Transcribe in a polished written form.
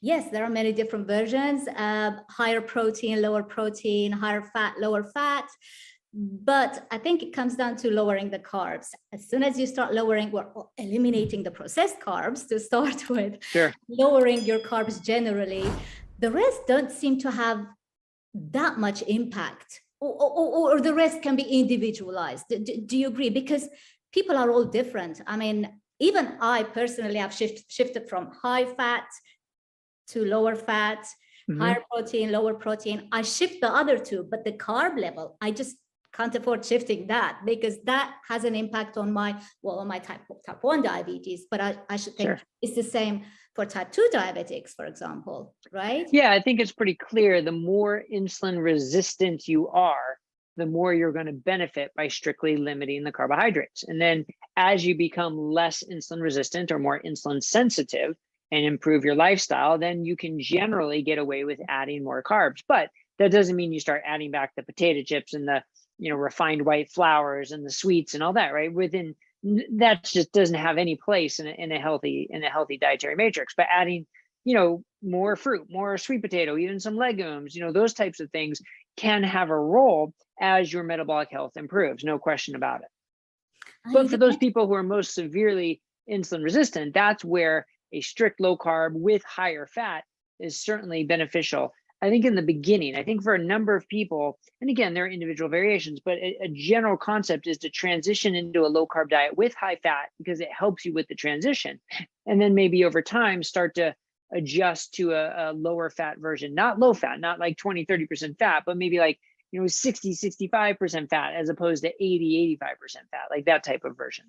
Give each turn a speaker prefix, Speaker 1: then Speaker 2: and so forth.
Speaker 1: Yes, there are many different versions, higher protein, lower protein, higher fat, lower fat. But I think it comes down to lowering the carbs. As soon as you start lowering or eliminating the processed carbs to start with,
Speaker 2: Sure.
Speaker 1: lowering your carbs generally, the rest don't seem to have that much impact, or the rest can be individualized. Do you agree? Because people are all different. I mean, even I personally have shifted from high fat to lower fat, higher protein, lower protein. I shift the other two, but the carb level, I just can't afford shifting that because that has an impact on my, well, on my type 1 diabetes, but I should think it's the same for type 2 diabetics, for example, right?
Speaker 2: Yeah, I think it's pretty clear. The more insulin resistant you are, the more you're going to benefit by strictly limiting the carbohydrates. And then as you become less insulin resistant or more insulin sensitive and improve your lifestyle, then you can generally get away with adding more carbs. But that doesn't mean you start adding back the potato chips and the refined white flours and the sweets and all that, right? That just doesn't have any place in a healthy dietary matrix. But adding more fruit, more sweet potato, even some legumes, those types of things can have a role as your metabolic health improves, no question about it. But for those people who are most severely insulin resistant, that's where a strict low carb with higher fat is certainly beneficial. I think in the beginning, I think for a number of people, and again, there are individual variations, but a general concept is to transition into a low carb diet with high fat because it helps you with the transition. And then maybe over time, start to adjust to a lower fat version, not low fat, not like 20-30% fat, but maybe like 60-65% fat as opposed to 80-85% fat, like that type of version.